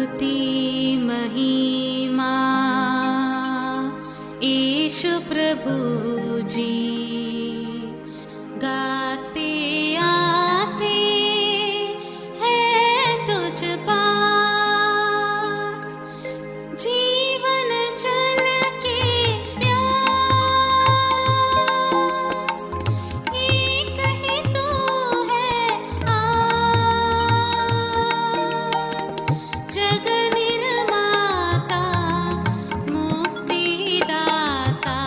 स्तुति महिमा ईशु प्रभु जी गाते आते हैं तुझ पास जीवन जल के प्यास एक ही तो है आस जग निर्माता मुक्तिदाता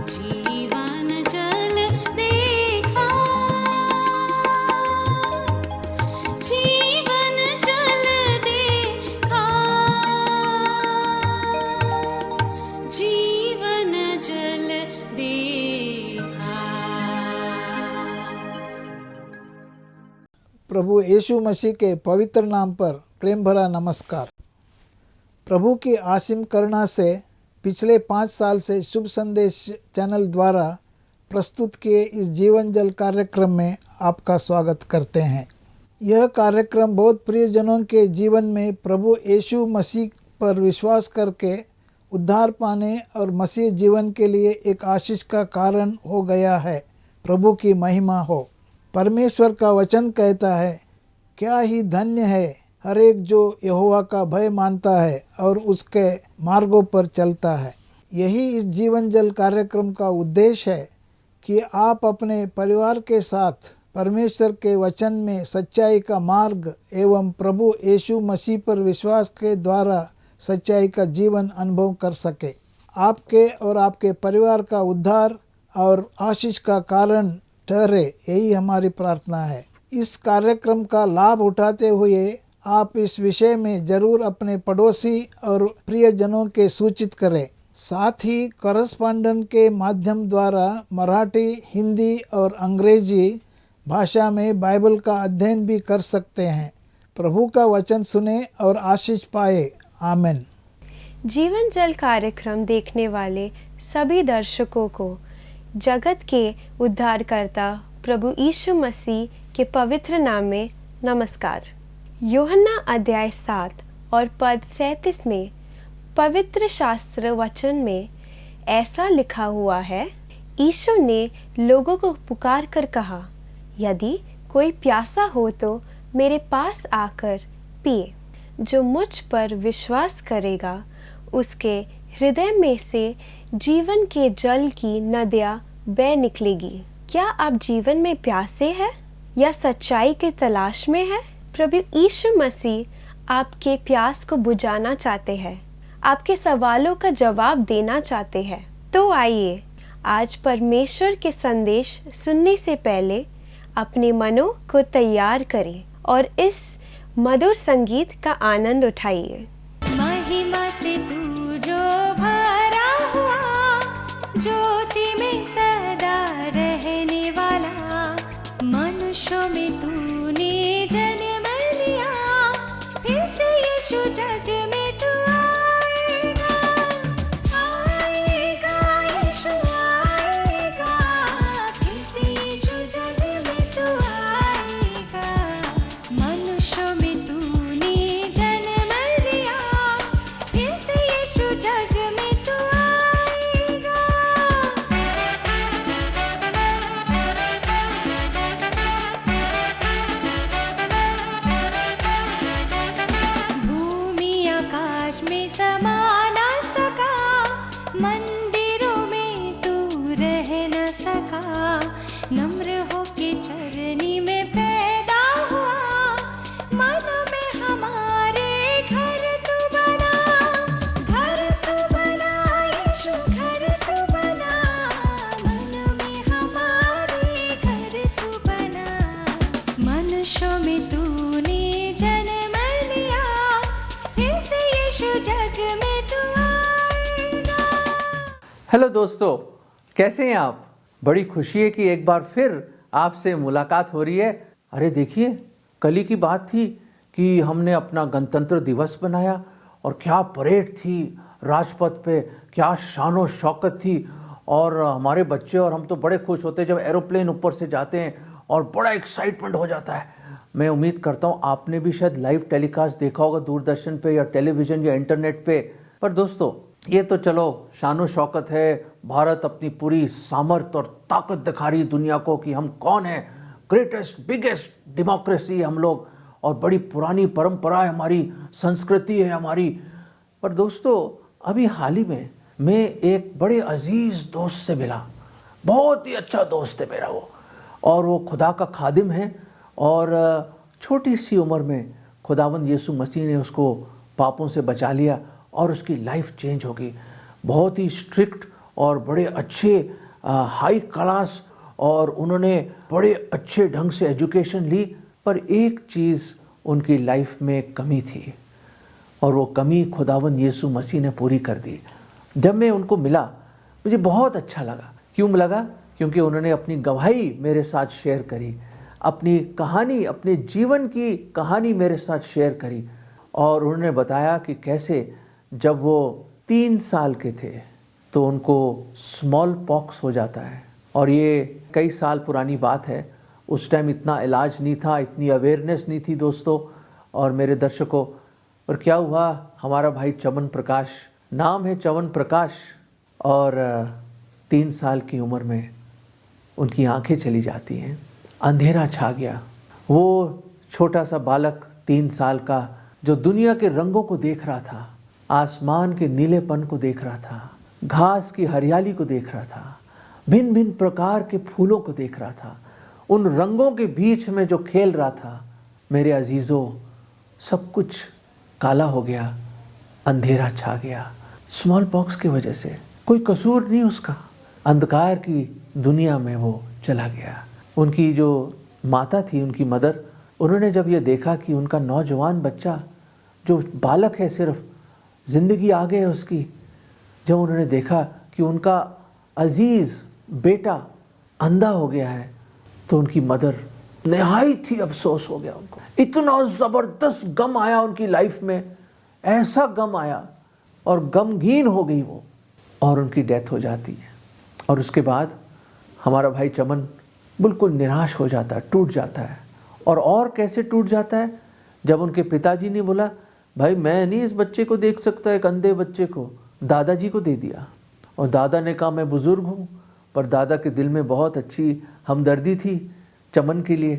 जीवन जल देखा जीवन जल देखा जीवन जल देखा। प्रभु यीशु मसीह के पवित्र नाम पर प्रेम भरा नमस्कार। प्रभु की असीम करुणा से पिछले 5 साल से शुभ संदेश चैनल द्वारा प्रस्तुत किए इस जीवन जल कार्यक्रम में आपका स्वागत करते हैं। यह कार्यक्रम बहुत प्रियजनों के जीवन में प्रभु यीशु मसीह पर विश्वास करके उद्धार पाने और मसीह जीवन के लिए एक आशीष का कारण हो गया है। प्रभु की महिमा हो। परमेश्वर का वचन कहता है, क्या ही धन्य है हर एक जो यहोवा का भय मानता है और उसके मार्गों पर चलता है। यही इस जीवन जल कार्यक्रम का उद्देश्य है कि आप अपने परिवार के साथ परमेश्वर के वचन में सच्चाई का मार्ग एवं प्रभु यीशु मसीह पर विश्वास के द्वारा सच्चाई का जीवन अनुभव कर सके। आपके और आपके परिवार का उद्धार और आशीष का कारण ठहरे, यही हमारी प्रार्थना है। इस कार्यक्रम का लाभ उठाते हुए आप इस विषय में जरूर अपने पड़ोसी और प्रियजनों के सूचित करें। साथ ही कॉरेस्पॉन्डेंट के माध्यम द्वारा मराठी, हिंदी और अंग्रेजी भाषा में बाइबल का अध्ययन भी कर सकते हैं। प्रभु का वचन सुने और आशीष पाए। आमीन। जीवन जल कार्यक्रम देखने वाले सभी दर्शकों को जगत के उद्धारकर्ता प्रभु यीशु मसीह के पवित्र नाम में नमस्कार। यूहन्ना अध्याय 7 और पद 37 में पवित्र शास्त्र वचन में ऐसा लिखा हुआ है, यीशु ने लोगों को पुकार कर कहा, यदि कोई प्यासा हो तो मेरे पास आकर पिए। जो मुझ पर विश्वास करेगा उसके हृदय में से जीवन के जल की नदियाँ बह निकलेगी। क्या आप जीवन में प्यासे हैं या सच्चाई की तलाश में हैं? प्रभु यीशु मसीह आपके प्यास को बुझाना चाहते हैं, आपके सवालों का जवाब देना चाहते हैं। तो आइए आज परमेश्वर के संदेश सुनने से पहले अपने मनों को तैयार करें और इस मधुर संगीत का आनंद उठाइए। महिमा से तू जो भरा हुआ, ज्योति में सदा रहने वाला, मनुष्यों में तूने जन्म लिया, फिर से यीशु जग में तू आएगा, आएगा यीशु आएगा, फिर से यीशु जग में तू आएगा, मनुष्यों में तूने जन्म लिया, फिर से यीशु जग में तू आएगा। भूमि आकाश में समा ना सका, मंदिरों में तू रह न सका, नम्र होके चरनी में पैदा हुआ, मन में हमारे घर तू बना, यीशु घर तू बना, मन में हमारे घर तू बना, मनुष्यों में तूने जन्म लिया, फिर से यीशु जग में तू आएगा। हेलो दोस्तों, कैसे हैं आप? बड़ी खुशी है कि एक बार फिर आपसे मुलाकात हो रही है। अरे देखिए, कल ही की बात थी कि हमने अपना गणतंत्र दिवस बनाया और क्या परेड थी राजपथ पे, क्या शानो शौकत थी। और हमारे बच्चे और हम तो बड़े खुश होते हैं जब एरोप्लेन ऊपर से जाते हैं और बड़ा एक्साइटमेंट हो जाता है। मैं उम्मीद करता हूँ आपने भी शायद लाइव टेलीकास्ट देखा होगा दूरदर्शन पे या टेलीविज़न या इंटरनेट पे। पर दोस्तों ये तो चलो शानो शौकत है, भारत अपनी पूरी सामर्थ्य और ताकत दिखा रही दुनिया को कि हम कौन है, ग्रेटेस्ट बिगेस्ट डेमोक्रेसी हम लोग, और बड़ी पुरानी परंपरा है हमारी, संस्कृति है हमारी। पर दोस्तों अभी हाल ही में मैं एक बड़े अजीज़ दोस्त से मिला, बहुत ही अच्छा दोस्त है मेरा वो, और वो खुदा का खादिम है और छोटी सी उम्र में खुदावंद यीशु मसीह ने उसको पापों से बचा लिया और उसकी लाइफ चेंज हो गई। बहुत ही स्ट्रिक्ट और बड़े अच्छे हाई क्लास, और उन्होंने बड़े अच्छे ढंग से एजुकेशन ली। पर एक चीज़ उनकी लाइफ में कमी थी और वो कमी खुदावंद यीशु मसीह ने पूरी कर दी। जब मैं उनको मिला मुझे बहुत अच्छा लगा। क्यों लगा? क्योंकि उन्होंने अपनी गवाही मेरे साथ शेयर करी, अपनी कहानी, अपने जीवन की कहानी मेरे साथ शेयर करी। और उन्होंने बताया कि कैसे जब वो 3 साल के थे तो उनको स्मॉल पॉक्स हो जाता है, और ये कई साल पुरानी बात है। उस टाइम इतना इलाज नहीं था, इतनी अवेयरनेस नहीं थी दोस्तों और मेरे दर्शकों। और क्या हुआ, हमारा भाई चमन प्रकाश, नाम है चमन प्रकाश, और 3 साल की उम्र में उनकी आंखें चली जाती हैं, अंधेरा छा गया। वो छोटा सा बालक 3 साल का जो दुनिया के रंगों को देख रहा था, आसमान के नीलेपन को देख रहा था, घास की हरियाली को देख रहा था, भिन्न भिन्न प्रकार के फूलों को देख रहा था, उन रंगों के बीच में जो खेल रहा था, मेरे अजीज़ों सब कुछ काला हो गया, अंधेरा छा गया स्मॉल पॉक्स की वजह से। कोई कसूर नहीं उसका, अंधकार की दुनिया में वो चला गया। उनकी जो माता थी, उनकी मदर, उन्होंने जब ये देखा कि उनका नौजवान बच्चा जो बालक है, सिर्फ ज़िंदगी आगे है उसकी, जब उन्होंने देखा कि उनका अजीज़ बेटा अंधा हो गया है, तो उनकी मदर निहायत ही अफसोस हो गया उनको। इतना ज़बरदस्त गम आया उनकी लाइफ में, ऐसा गम आया और गमगीन हो गई वो, और उनकी डेथ हो जाती है। और उसके बाद हमारा भाई चमन बिल्कुल निराश हो जाता है, टूट जाता है। और कैसे टूट जाता है? जब उनके पिताजी ने बोला, भाई मैं नहीं इस बच्चे को देख सकता, एक अंधे बच्चे को, दादाजी को दे दिया। और दादा ने कहा मैं बुज़ुर्ग हूँ, पर दादा के दिल में बहुत अच्छी हमदर्दी थी चमन के लिए,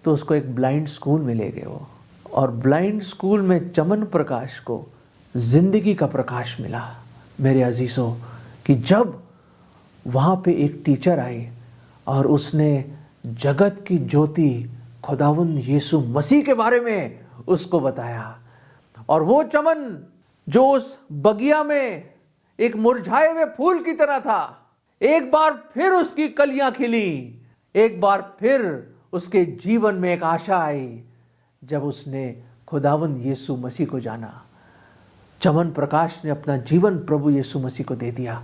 तो उसको एक ब्लाइंड स्कूल में ले गए वो। और ब्लाइंड स्कूल में चमन प्रकाश को ज़िंदगी का प्रकाश मिला मेरे अजीज़ों, कि जब वहाँ पे एक टीचर आई और उसने जगत की ज्योति खुदावंद यीशु मसीह के बारे में उसको बताया। और वो चमन जो उस बगिया में एक मुरझाए हुए फूल की तरह था, एक बार फिर उसकी कलियां खिली, एक बार फिर उसके जीवन में एक आशा आई जब उसने खुदावंद यीशु मसीह को जाना। चमन प्रकाश ने अपना जीवन प्रभु यीशु मसीह को दे दिया,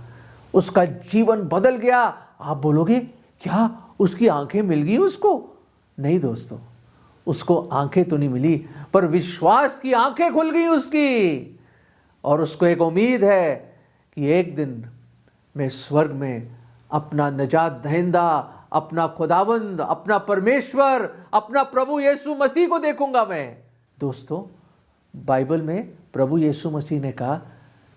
उसका जीवन बदल गया। आप बोलोगे क्या उसकी आंखें मिल गई उसको? नहीं दोस्तों, उसको आंखें तो नहीं मिली, पर विश्वास की आंखें खुल गई उसकी, और उसको एक उम्मीद है कि एक दिन मैं स्वर्ग में अपना नजात दहिंदा, अपना खुदावंद, अपना परमेश्वर, अपना प्रभु यीशु मसीह को देखूंगा मैं। दोस्तों बाइबल में प्रभु यीशु मसीह ने कहा,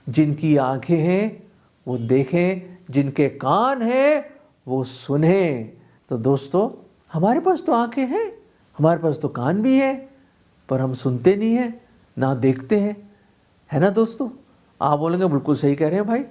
जिनकी आंखें हैं वो देखें, जिनके कान हैं वो सुने। तो दोस्तों हमारे पास तो आंखें हैं, हमारे पास तो कान भी है, पर हम सुनते नहीं हैं, ना देखते हैं, है ना दोस्तों? आप बोलेंगे बिल्कुल सही कह रहे हैं भाई।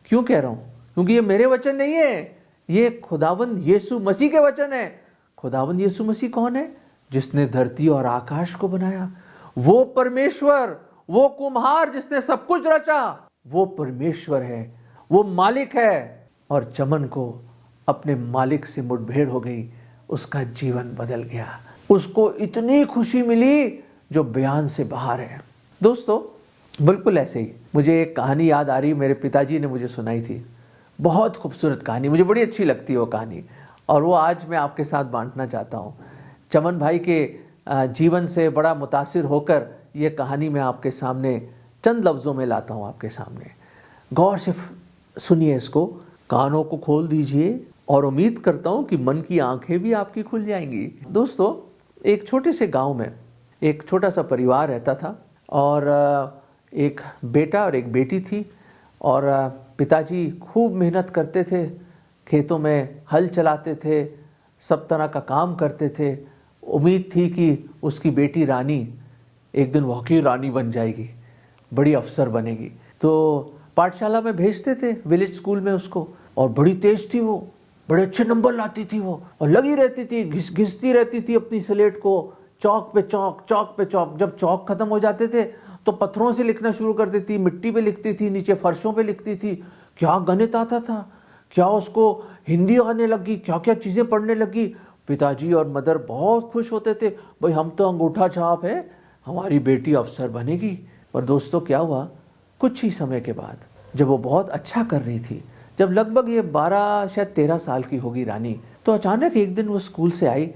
क्यों कह रहा हूं? क्योंकि ये मेरे वचन नहीं है, ये खुदावंद यीशु मसीह के वचन है। खुदावंद यीशु मसीह कौन है? जिसने धरती और आकाश को बनाया। वो परमेश्वर, वो कुम्हार जिसने सब कुछ रचा, वो परमेश्वर है, वो मालिक है। और चमन को अपने मालिक से मुठभेड़ हो गई, उसका जीवन बदल गया, उसको इतनी खुशी मिली जो बयान से बाहर है। दोस्तों बिल्कुल ऐसे ही मुझे एक कहानी याद आ रही, मेरे पिताजी ने मुझे सुनाई थी। बहुत खूबसूरत कहानी, मुझे बड़ी अच्छी लगती है वो कहानी, और वो आज मैं आपके साथ बांटना चाहता हूँ। चमन भाई के जीवन से बड़ा मुतासिर होकर ये कहानी मैं आपके सामने चंद लफ्ज़ों में लाता हूँ आपके सामने। गौर से सुनिए इसको, कानों को खोल दीजिए, और उम्मीद करता हूँ कि मन की आंखें भी आपकी खुल जाएंगी। दोस्तों एक छोटे से गांव में एक छोटा सा परिवार रहता था और एक बेटा और एक बेटी थी। और पिताजी खूब मेहनत करते थे, खेतों में हल चलाते थे, सब तरह का काम करते थे। उम्मीद थी कि उसकी बेटी रानी एक दिन हॉकी रानी बन जाएगी, बड़ी अफसर बनेगी। तो पाठशाला में भेजते थे, विलेज स्कूल में उसको, और बड़ी तेज थी वो, बड़े अच्छे नंबर लाती थी वो, और लगी रहती थी, घिसती रहती थी अपनी स्लेट को, चौक पे चौक, चौक पे चौक। जब चौक खत्म हो जाते थे तो पत्थरों से लिखना शुरू कर देती, मिट्टी पे लिखती थी, नीचे फर्शों पे लिखती थी। क्या गणित आता था, क्या उसको हिंदी आने लगी, क्या क्या चीज़ें पढ़ने लगी। पिताजी और मदर बहुत खुश होते थे, भाई हम तो अंगूठा छाप है, हमारी बेटी अफसर बनेगी। पर दोस्तों क्या हुआ, कुछ ही समय के बाद जब वो बहुत अच्छा कर रही थी, जब लगभग ये 12 शायद 13 साल की होगी रानी, तो अचानक एक दिन वो स्कूल से आई,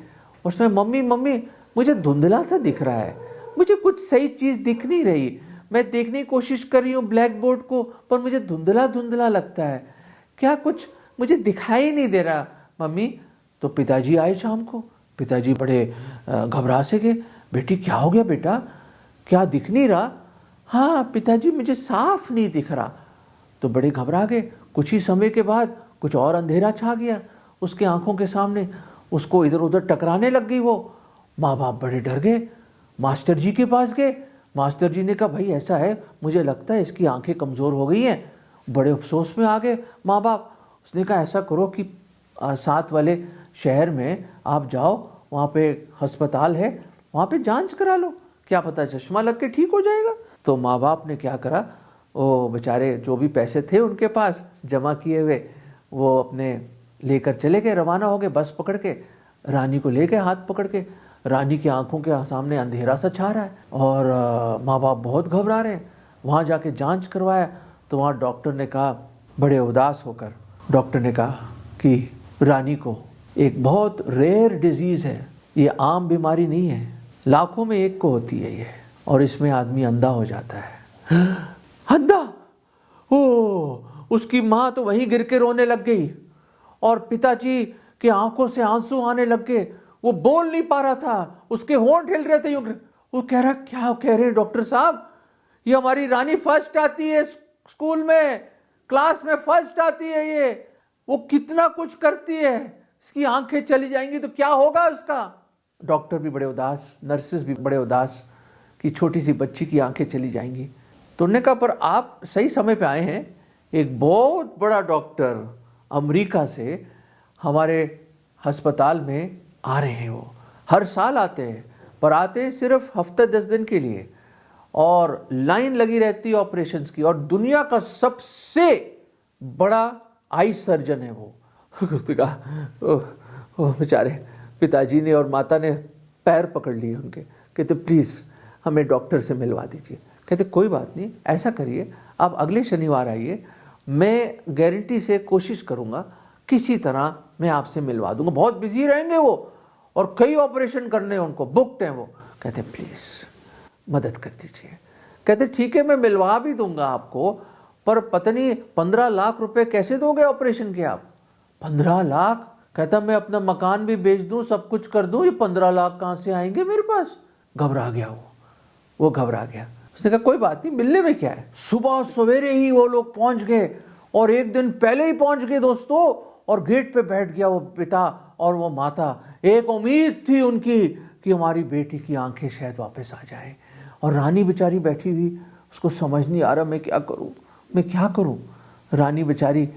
उसमें मम्मी मम्मी मुझे धुंधला सा दिख रहा है, मुझे कुछ सही चीज़ दिख नहीं रही, मैं देखने की कोशिश कर रही हूँ ब्लैक बोर्ड को, पर मुझे धुंधला धुंधला लगता है, क्या कुछ मुझे दिखाई नहीं दे रहा मम्मी। तो पिताजी आए शाम को, पिताजी बड़े घबरा से गए, बेटी क्या हो गया बेटा, क्या दिख नहीं रहा। हाँ पिताजी मुझे साफ नहीं दिख रहा। तो बड़े घबरा गए। कुछ ही समय के बाद कुछ और अंधेरा छा गया उसके आंखों के सामने, उसको इधर उधर टकराने लग गई वो। माँ बाप बड़े डर गए, मास्टर जी के पास गए। मास्टर जी ने कहा भाई ऐसा है, मुझे लगता है इसकी आंखें कमज़ोर हो गई हैं। बड़े अफसोस में आ गए माँ बाप। उसने कहा ऐसा करो कि साथ वाले शहर में आप जाओ, वहाँ पे अस्पताल है, वहाँ पे जांच करा लो, क्या पता चश्मा लग के ठीक हो जाएगा। तो माँ बाप ने क्या करा, वो बेचारे जो भी पैसे थे उनके पास जमा किए हुए, वो अपने लेकर चले गए, रवाना हो गए बस पकड़ के। रानी को ले गए हाथ पकड़ के। रानी की आंखों के सामने अंधेरा सा छा रहा है और माँ बाप बहुत घबरा रहे हैं। वहाँ जाके जांच करवाया तो वहाँ डॉक्टर ने कहा, बड़े उदास होकर डॉक्टर ने कहा कि रानी को एक बहुत रेयर डिजीज़ है, ये आम बीमारी नहीं है, लाखों में एक को होती है ये, और इसमें आदमी अंधा हो जाता है। अंधा? ओ, उसकी माँ तो वहीं गिर के रोने लग गई और पिताजी के आंखों से आंसू आने लग गए। वो बोल नहीं पा रहा था, उसके होंठ हिल रहे थे यूं। वो कह रहा, क्या कह रहे हैं डॉक्टर साहब, ये हमारी रानी फर्स्ट आती है स्कूल में, क्लास में फर्स्ट आती है ये, वो कितना कुछ करती है, इसकी आंखें चली जाएंगी तो क्या होगा उसका। डॉक्टर भी बड़े उदास, नर्सेस भी बड़े उदास कि छोटी सी बच्ची की आंखें चली जाएंगी। तो उन्होंने कहा पर आप सही समय पे आए हैं, एक बहुत बड़ा डॉक्टर अमेरिका से हमारे अस्पताल में आ रहे हैं। वो हर साल आते हैं, पर आते हैं सिर्फ हफ्ते 10 दिन के लिए, और लाइन लगी रहती है ऑपरेशंस की, और दुनिया का सबसे बड़ा आई सर्जन है वो। उसने कहा बेचारे पिताजी ने और माता ने पैर पकड़ लिए उनके, कहते प्लीज़ हमें डॉक्टर से मिलवा दीजिए। कहते कोई बात नहीं, ऐसा करिए आप अगले शनिवार आइए, मैं गारंटी से कोशिश करूँगा किसी तरह मैं आपसे मिलवा दूंगा। बहुत बिजी रहेंगे वो और कई ऑपरेशन करने हैं उनको, बुकड हैं वो। कहते प्लीज़ मदद कर दीजिए। कहते ठीक है मैं मिलवा भी दूंगा आपको, पर पता नहीं 15 लाख रुपए कैसे दोगे ऑपरेशन के आप। 15 लाख? कहता मैं अपना मकान भी बेच दूं, सब कुछ कर दूं, ये 15 लाख कहाँ से आएंगे मेरे पास। घबरा गया वो घबरा गया। उसने कहा कोई बात नहीं, मिलने में क्या है। सुबह सवेरे ही वो लोग पहुंच गए, और एक दिन पहले ही पहुंच गए दोस्तों, और गेट पे बैठ गया वो पिता और वो माता। एक उम्मीद थी उनकी कि हमारी बेटी की आंखें शायद वापस आ जाए, और रानी बेचारी बैठी हुई, उसको समझ नहीं आ रहा मैं क्या करूं। रानी बेचारी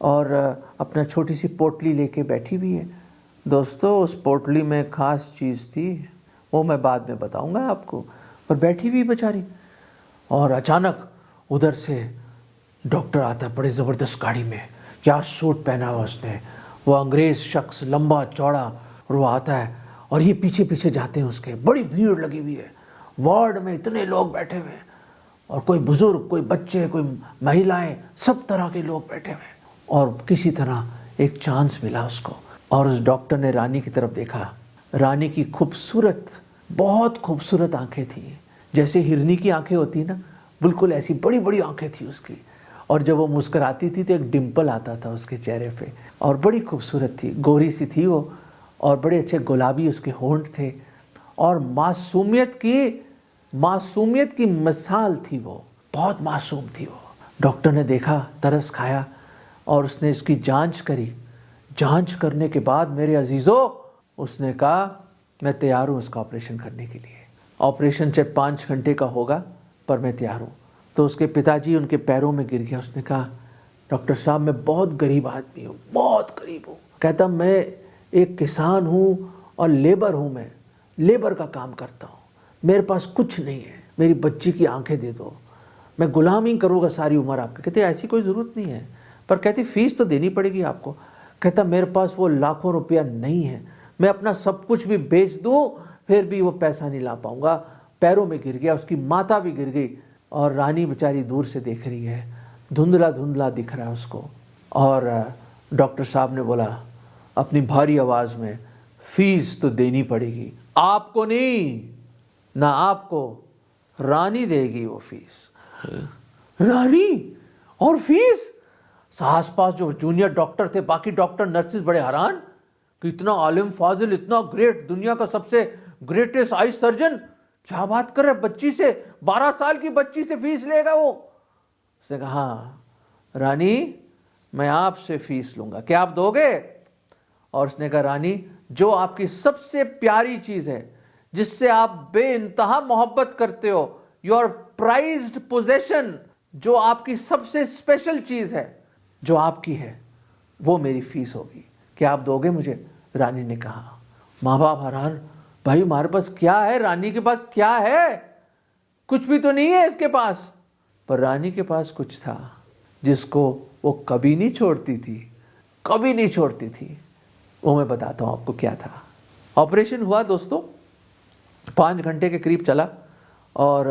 और अपना छोटी सी पोटली लेके बैठी हुई है। दोस्तों उस पोटली में खास चीज़ थी, वो मैं बाद में बताऊंगा आपको, पर बैठी हुई बेचारी। और अचानक उधर से डॉक्टर आता है बड़े ज़बरदस्त गाड़ी में, क्या सूट पहना हुआ उसने, वो अंग्रेज़ शख्स लंबा चौड़ा, और वो आता है और ये पीछे पीछे जाते हैं उसके। बड़ी भीड़ लगी हुई है, वार्ड में इतने लोग बैठे हुए हैं, और कोई बुजुर्ग, कोई बच्चे, कोई महिलाएं, सब तरह के लोग बैठे हुए हैं। और किसी तरह एक चांस मिला उसको, और उस डॉक्टर ने रानी की तरफ देखा। रानी की खूबसूरत, बहुत खूबसूरत आंखें थी, जैसे हिरनी की आंखें होती है ना, बिल्कुल ऐसी बड़ी बड़ी आंखें थी उसकी। और जब वो मुस्कुराती थी तो एक डिम्पल आता था उसके चेहरे पे, और बड़ी खूबसूरत थी, गोरी सी थी वो, और बड़े अच्छे गुलाबी उसके होंठ थे। और मासूमियत की मिसाल थी वो, बहुत मासूम थी वो। डॉक्टर ने देखा, तरस खाया और उसने इसकी जांच करी। जांच करने के बाद मेरे अजीजों, उसने कहा मैं तैयार हूँ इसका ऑपरेशन करने के लिए। ऑपरेशन चाहे 5 घंटे का होगा पर मैं तैयार हूँ। तो उसके पिताजी उनके पैरों में गिर गया। उसने कहा डॉक्टर साहब मैं बहुत गरीब आदमी हूँ, बहुत गरीब हूँ। कहता मैं एक किसान हूँ और लेबर हूँ, मैं लेबर का काम करता हूँ, मेरे पास कुछ नहीं है, मेरी बच्ची की आंखें दे दो, मैं गुलामी करूँगा सारी उम्र आपकी। कहते ऐसी कोई ज़रूरत नहीं है, पर कहती फीस तो देनी पड़ेगी आपको। कहता मेरे पास वो लाखों रुपया नहीं है, मैं अपना सब कुछ भी बेच दूँ फिर भी वो पैसा नहीं ला पाऊँगा। पैरों में गिर गया, उसकी माता भी गिर गई और रानी बेचारी दूर से देख रही है, धुंधला धुंधला दिख रहा है उसको। और डॉक्टर साहब ने बोला अपनी भारी आवाज़ में, फीस तो देनी पड़ेगी, आपको नहीं, ना आपको, रानी देगी वो फीस। रानी और फीस? आसपास जो जूनियर डॉक्टर थे, बाकी डॉक्टर नर्सिस बड़े हैरान कि इतना आलिम फाजिल, इतना ग्रेट, दुनिया का सबसे ग्रेटेस्ट आई सर्जन, क्या बात कर रहे, बच्ची से, 12 साल की बच्ची से फीस लेगा वो। उसने कहा हाँ रानी मैं आपसे फीस लूंगा, क्या आप दोगे? और उसने कहा रानी जो आपकी सबसे प्यारी चीज है, जिससे आप बेइंतहा मोहब्बत करते हो, योर प्राइज्ड पोजेशन, जो आपकी सबसे स्पेशल चीज है, जो आपकी है, वो मेरी फीस होगी, क्या आप दोगे मुझे? रानी ने कहा। माँ बाप हैरान, भाई हमारे पास क्या है, रानी के पास क्या है? कुछ भी तो नहीं है इसके पास। पर रानी के पास कुछ था जिसको वो कभी नहीं छोड़ती थी, कभी नहीं छोड़ती थी। वो मैं बताता हूँ आपको क्या था। ऑपरेशन हुआ दोस्तों, 5 घंटे के करीब चला और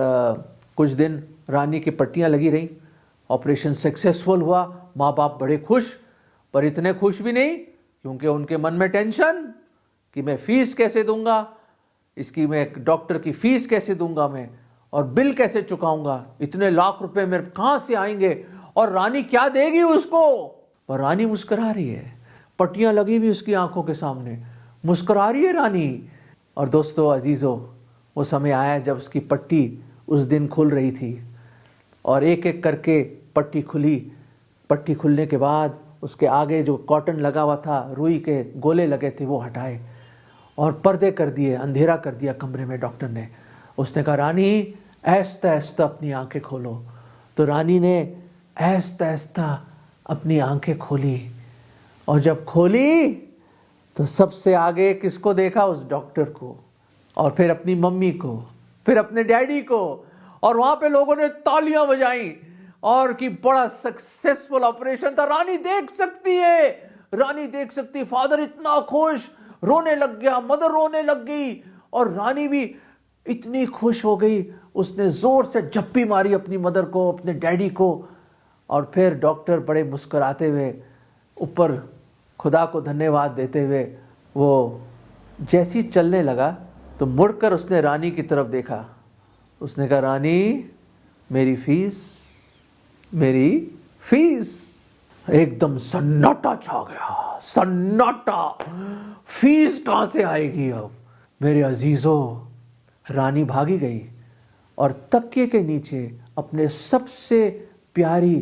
कुछ दिन रानी की पट्टियाँ लगी रहीं। ऑपरेशन सक्सेसफुल हुआ, माँ बाप बड़े खुश, पर इतने खुश भी नहीं क्योंकि उनके मन में टेंशन कि मैं फीस कैसे दूंगा, इसकी मैं डॉक्टर की फीस कैसे दूंगा मैं, और बिल कैसे चुकाऊंगा, इतने लाख रुपए मेरे कहाँ से आएंगे, और रानी क्या देगी उसको। और रानी मुस्कुरा रही है, पट्टियां लगी हुई उसकी आंखों के सामने, मुस्कुरा रही है रानी। और दोस्तों अजीजों, वो समय आया जब उसकी पट्टी उस दिन खुल रही थी और एक एक करके पट्टी खुली। पट्टी खुलने के बाद उसके आगे जो कॉटन लगा हुआ था, रुई के गोले लगे थे, वो हटाए और पर्दे कर दिए, अंधेरा कर दिया कमरे में डॉक्टर ने। उसने कहा रानी ऐसा ऐसा अपनी आंखें खोलो। तो रानी ने ऐसा ऐसा अपनी आंखें खोली, और जब खोली तो सबसे आगे किसको देखा? उस डॉक्टर को, और फिर अपनी मम्मी को, फिर अपने डैडी को, और वहां पे लोगों ने तालियां बजाई और कि बड़ा सक्सेसफुल ऑपरेशन था, रानी देख सकती है, रानी देख सकती है। फादर इतना खुश, रोने लग गया, मदर रोने लग गई, और रानी भी इतनी खुश हो गई, उसने जोर से झप्पी मारी अपनी मदर को, अपने डैडी को। और फिर डॉक्टर बड़े मुस्कुराते हुए ऊपर खुदा को धन्यवाद देते हुए वो जैसी चलने लगा तो मुड़कर उसने रानी की तरफ देखा। उसने कहा रानी मेरी फीस, मेरी फीस। एकदम सन्नाटा छा गया, सन्नाटा। फीस कहां से आएगी अब? मेरे अजीजों, रानी भागी गई और तकिए के नीचे अपने सबसे प्यारी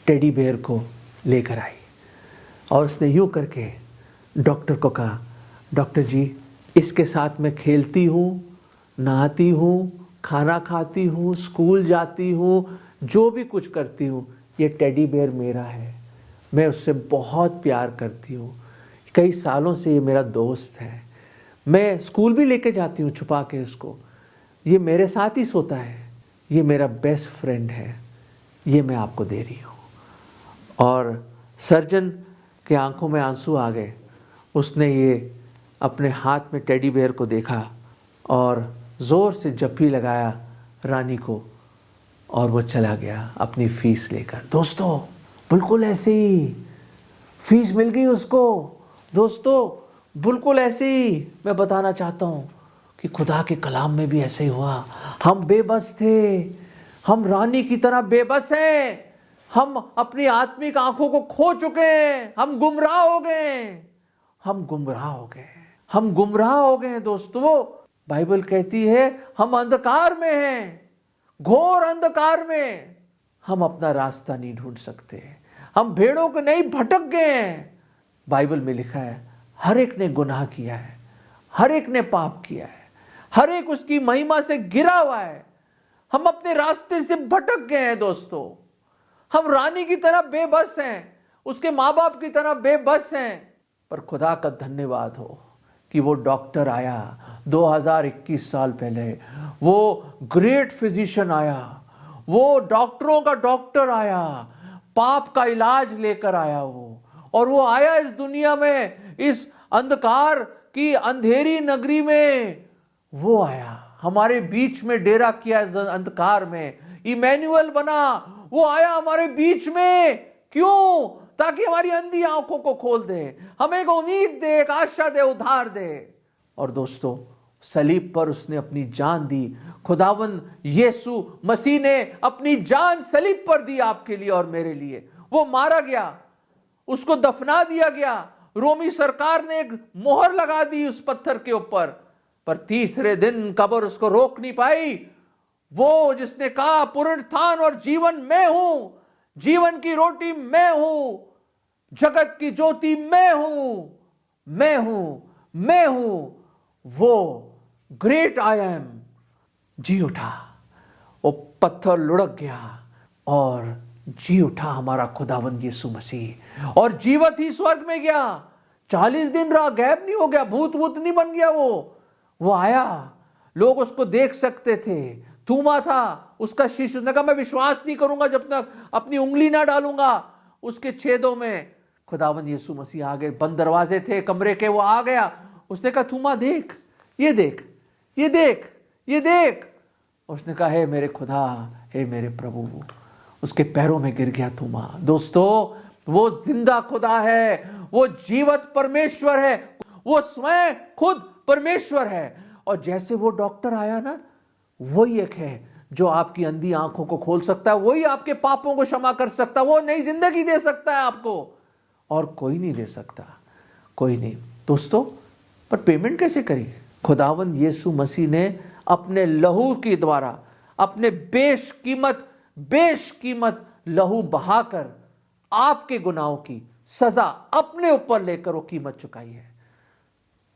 टेडी बेयर को लेकर आई, और उसने यूं करके डॉक्टर को कहा, डॉक्टर जी इसके साथ मैं खेलती हूँ, नहाती हूँ, खाना खाती हूँ, स्कूल जाती हूँ, जो भी कुछ करती हूँ, ये टेडी बेयर मेरा है, मैं उससे बहुत प्यार करती हूँ, कई सालों से ये मेरा दोस्त है, मैं स्कूल भी लेके जाती हूँ छुपा के उसको, ये मेरे साथ ही सोता है, ये मेरा बेस्ट फ्रेंड है, ये मैं आपको दे रही हूँ। और सर्जन के आंखों में आंसू आ गए। उसने ये अपने हाथ में टेडी बेयर को देखा और ज़ोर से जप्पी लगाया रानी को, और वो चला गया अपनी फीस लेकर। दोस्तों बिल्कुल ऐसे ही फीस मिल गई उसको। दोस्तों बिल्कुल ऐसे ही मैं बताना चाहता हूँ कि खुदा के कलाम में भी ऐसे ही हुआ। हम बेबस थे, हम रानी की तरह बेबस हैं, हम अपनी आत्मिक आंखों को खो चुके हैं, हम गुमराह हो गए, हम गुमराह हो गए, हम गुमराह हो गए हैं दोस्तों। बाइबल कहती है हम अंधकार में हैं, घोर अंधकार में। हम अपना रास्ता नहीं ढूंढ सकते, हम भेड़ों को नहीं भटक गए हैं। बाइबल में लिखा है हर एक ने गुनाह किया है, हर एक ने पाप किया है, हर एक उसकी महिमा से गिरा हुआ है। हम अपने रास्ते से भटक गए हैं दोस्तों। हम रानी की तरह बेबस हैं, उसके माँ बाप की तरह बेबस हैं। पर खुदा का धन्यवाद हो कि वो डॉक्टर आया 2021 साल पहले, वो ग्रेट फिजिशियन आया, वो डॉक्टरों का डॉक्टर आया, पाप का इलाज लेकर आया वो। और वो आया इस दुनिया में, इस अंधकार की अंधेरी नगरी में वो आया, हमारे बीच में डेरा किया इस अंधकार में, इमैनुअल बना। वो आया हमारे बीच में, क्यों? ताकि हमारी अंधी आंखों को खोल दे, हमें एक उम्मीद दे, एक आशा दे, उद्धार दे। और दोस्तों सलीब पर उसने अपनी जान दी। खुदावंद यीशु मसीह ने अपनी जान सलीब पर दी आपके लिए और मेरे लिए। वो मारा गया, उसको दफना दिया गया, रोमी सरकार ने एक मोहर लगा दी उस पत्थर के ऊपर, पर तीसरे दिन कब्र उसको रोक नहीं पाई। वो जिसने कहा पुनरुत्थान और जीवन मैं हूं, जीवन की रोटी मैं हूं, जगत की ज्योति मैं हूं, मैं हूं, मैं हूं, वो ग्रेट आई एम जी उठा। वो पत्थर लुढ़क गया और जी उठा हमारा खुदावंद यीशु मसीह, और जीवत ही स्वर्ग में गया। 40 दिन रहा, गायब नहीं हो गया, भूत नहीं बन गया। वो आया, लोग उसको देख सकते थे। थूमा था उसका शिष्य, उसने कहा मैं विश्वास नहीं करूंगा जब तक अपनी उंगली ना डालूंगा उसके छेदों में। खुदावंद यीशु मसीह आ गए, बंद दरवाजे थे कमरे के, वो आ गया। उसने कहा थूमा देख, ये देख, ये देख, ये देख। उसने कहा हे मेरे खुदा, हे मेरे प्रभु। उसके पैरों में गिर गया थूमा। दोस्तों वो जिंदा खुदा है, वो जीवत परमेश्वर है, वो स्वयं खुद परमेश्वर है। और जैसे वो डॉक्टर आया ना, वही एक है जो आपकी अंधी आंखों को खोल सकता है, वही आपके पापों को क्षमा कर सकता है, वो नई जिंदगी दे सकता है आपको, और कोई नहीं दे सकता, कोई नहीं। दोस्तों पर पेमेंट कैसे करी? खुदावंद यीशु मसीह ने अपने लहू के द्वारा, अपने बेशकीमत लहू बहाकर आपके गुनाहों की सजा अपने ऊपर लेकर वो कीमत चुकाई है।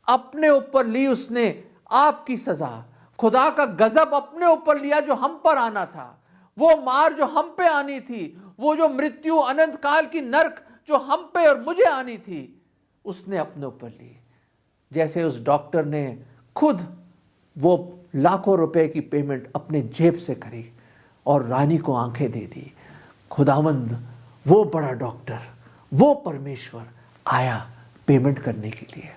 अपने ऊपर ली उसने आपकी सजा, खुदा का गजब अपने ऊपर लिया जो हम पर आना था, वो मार जो हम पे आनी थी, वो जो मृत्यु अनंत काल की नरक जो हम पे और मुझे आनी थी, उसने अपने ऊपर ली। जैसे उस डॉक्टर ने खुद वो लाखों रुपए की पेमेंट अपने जेब से करी और रानी को आंखें दे दी। खुदावंद वो बड़ा डॉक्टर, वो परमेश्वर आया पेमेंट करने के लिए।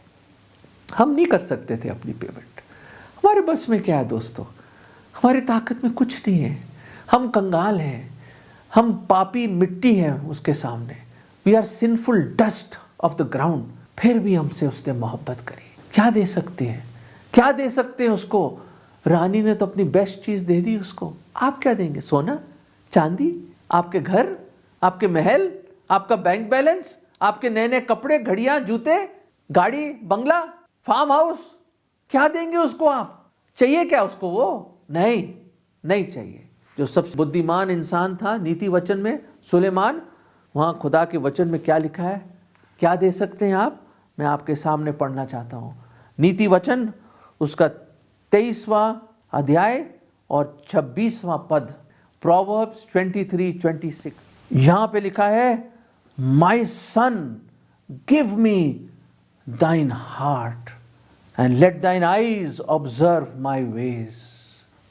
हम नहीं कर सकते थे अपनी पेमेंट, हमारे बस में क्या है दोस्तों? हमारी ताकत में कुछ नहीं है, हम कंगाल हैं, हम पापी मिट्टी हैं उसके सामने। We are sinful dust of the ground. फिर भी हमसे उसने मोहब्बत करी। क्या दे सकते हैं? क्या दे सकते हैं उसको? रानी ने तो अपनी बेस्ट चीज दे दी उसको। आप क्या देंगे? सोना चांदी, आपके घर, आपके महल, आपका बैंक बैलेंस, आपके नए नए कपड़े, घड़ियां, जूते, गाड़ी, बंगला, फार्म हाउस, क्या देंगे उसको आप? चाहिए क्या उसको वो? नहीं चाहिए। जो सबसे बुद्धिमान इंसान था नीति वचन में, सुलेमान, वहां खुदा के वचन में क्या लिखा है? क्या दे सकते हैं आप? मैं आपके सामने पढ़ना चाहता हूं। नीति वचन उसका 23वां अध्याय और 26वां पद, प्रोवर्ब्स 23:26। यहां पे लिखा है, माई सन गिव मी दाइन हार्ट एंड लेट दाइन आईज ऑब्जर्व माई वेज।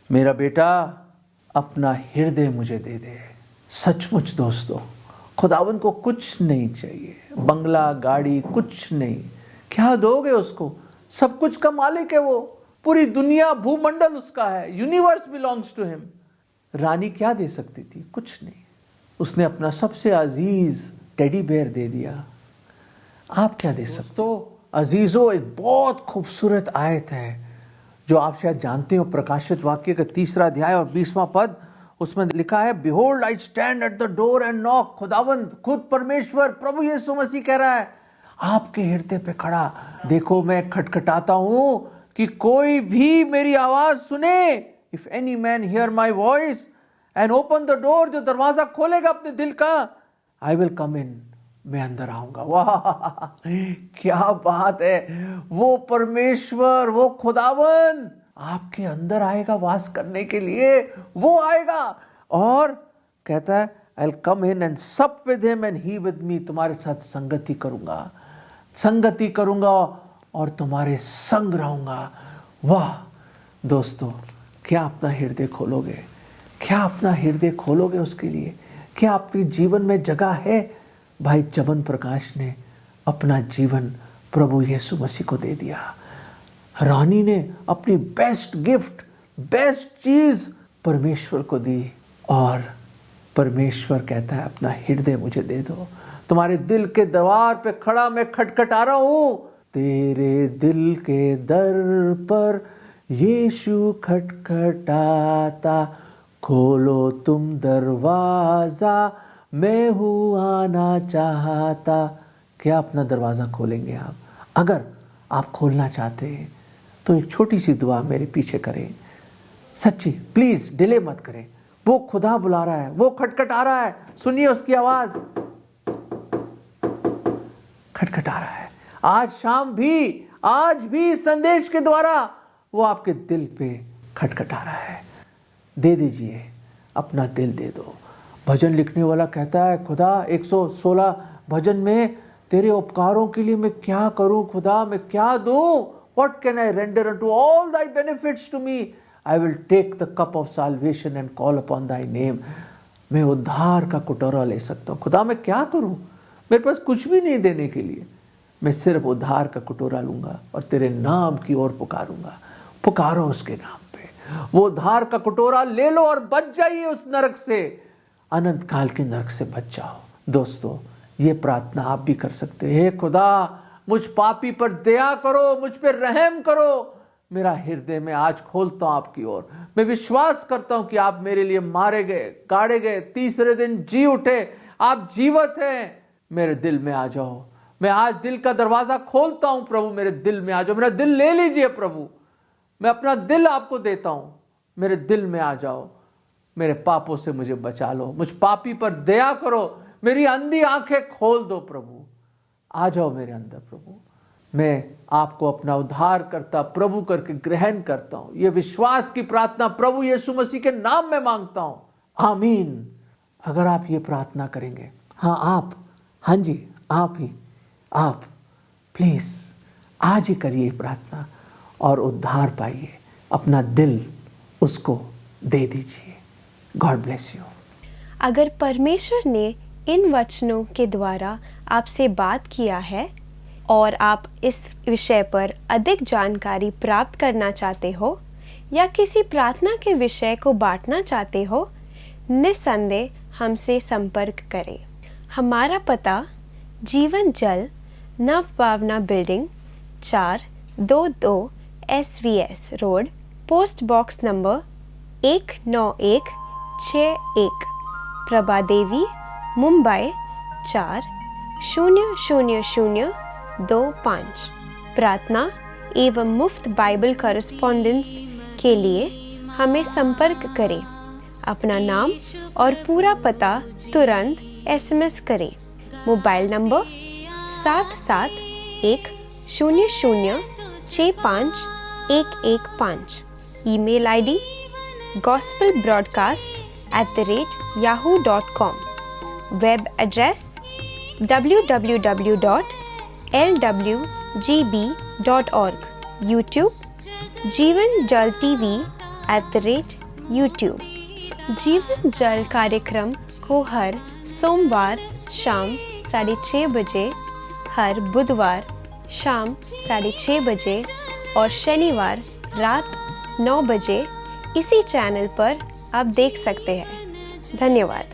मेरा बेटा अपना हृदय मुझे दे दे। सचमुच दोस्तों खुदावन को कुछ नहीं चाहिए, बंगला, गाड़ी, कुछ नहीं। क्या दोगे उसको? सब कुछ का मालिक है वो, पूरी दुनिया, भूमंडल उसका है, यूनिवर्स बिलोंग्स टू हिम। रानी क्या दे सकती थी? कुछ नहीं। उसने अपना सबसे अजीज टेडी बेयर दे दिया। आप क्या दे सकते हो? अजीजों, एक बहुत खूबसूरत आयत है जो आप शायद जानते हो, प्रकाशित वाक्य का 3 अध्याय और 20वां पद। उसमें लिखा है, behold I stand at the door and knock. खुदावंद खुद परमेश्वर प्रभु यीशु मसीह कह रहा है, आपके हृदय पे खड़ा। देखो मैं खटखटाता हूं कि कोई भी मेरी आवाज सुने। If any man here my voice and open the door, जो दरवाजा खोलेगा अपने दिल का, आई विल कम इन, मैं अंदर आऊंगा। वाह क्या बात है। वो परमेश्वर, वो खुदावन आपके अंदर आएगा वास करने के लिए। वो आएगा और कहता है I'll come in and sup with him and he with me। तुम्हारे साथ संगति करूंगा और तुम्हारे संग रहूंगा। वाह दोस्तों, क्या अपना हृदय खोलोगे? क्या अपना हृदय खोलोगे उसके लिए? क्या आपके जीवन में जगह है? भाई चमन प्रकाश ने अपना जीवन प्रभु यीशु मसीह को दे दिया। रानी ने अपनी बेस्ट गिफ्ट, बेस्ट चीज परमेश्वर को दी और परमेश्वर कहता है अपना हृदय मुझे दे दो। तुम्हारे दिल के द्वार पे खड़ा मैं खटखटा रहा हूं। तेरे दिल के दर पर यीशु खटखटाता, खोलो तुम दरवाजा, मैं हूं आना चाहता। क्या अपना दरवाजा खोलेंगे आप? अगर आप खोलना चाहते हैं तो एक छोटी सी दुआ मेरे पीछे करें। सच्ची, प्लीज डिले मत करें। वो खुदा बुला रहा है, वो खटखटा रहा है। सुनिए उसकी आवाज, खटखटा रहा है। आज भी संदेश के द्वारा वो आपके दिल पे खटखटा रहा है। दे दीजिए, अपना दिल दे दो। भजन लिखने वाला कहता है, खुदा 116 भजन में, तेरे उपकारों के लिए मैं क्या करूं खुदा, मैं क्या दूं? What can I render unto all thy benefits to me? I will take the cup of salvation and call upon thy name। मैं उद्धार का कटोरा ले सकता हूँ। खुदा मैं क्या करूं? मेरे पास कुछ भी नहीं देने के लिए, मैं सिर्फ उद्धार का कटोरा लूंगा और तेरे नाम की ओर पुकारूंगा। पुकारो उसके नाम पे, वो उद्धार का कटोरा ले लो और बच जाइए उस नरक से, अनंत काल के नरक से बच जाओ। दोस्तों, ये प्रार्थना आप भी कर सकते हैं। हे खुदा, मुझ पापी पर दया करो, मुझ पर रहम करो। मेरा हृदय में आज खोलता हूं आपकी ओर। मैं विश्वास करता हूं कि आप मेरे लिए मारे गए, गाड़े गए, तीसरे दिन जी उठे, आप जीवित हैं। मेरे दिल में आ जाओ। मैं आज दिल का दरवाजा खोलता हूं प्रभु, मेरे दिल में आ जाओ। मेरा दिल ले लीजिए प्रभु, मैं अपना दिल आपको देता हूं। मेरे दिल में आ जाओ, मेरे पापों से मुझे बचा लो, मुझ पापी पर दया करो, मेरी अंधी आंखें खोल दो प्रभु। आ जाओ मेरे अंदर प्रभु। मैं आपको अपना उद्धार करता प्रभु करके ग्रहण करता हूं। यह विश्वास की प्रार्थना प्रभु यीशु मसीह के नाम में मांगता हूं, आमीन। अगर आप ये प्रार्थना करेंगे, हाँ जी, आप प्लीज आज ही करिए प्रार्थना और उद्धार पाइए। अपना दिल उसको दे दीजिए। God bless you. अगर परमेश्वर ने इन वचनों के द्वारा आपसे बात किया है और आप इस विषय पर अधिक जानकारी प्राप्त करना चाहते हो या किसी प्रार्थना के विषय को बांटना चाहते हो, निस्संदेह हमसे संपर्क करें। हमारा पता Jeevan Jal Nav Bhavna building 422 SVS road, post box number 19161, Prabha Devi, Mumbai 400025। प्रार्थना एवं मुफ्त बाइबल कॉरेस्पॉन्डेंस के लिए हमें संपर्क करें। अपना नाम और पूरा पता तुरंत SMS करें। Mobile number 7710065115। Email ID gospelbroadcast@yahoo.com। Web address www.lwgb.org। YouTube जीवन जल TV @YouTube। जीवन जल कार्यक्रम को हर सोमवार शाम 6:30 बजे, हर बुधवार शाम 6:30 बजे और शनिवार रात 9 बजे इसी चैनल पर आप देख सकते हैं। धन्यवाद।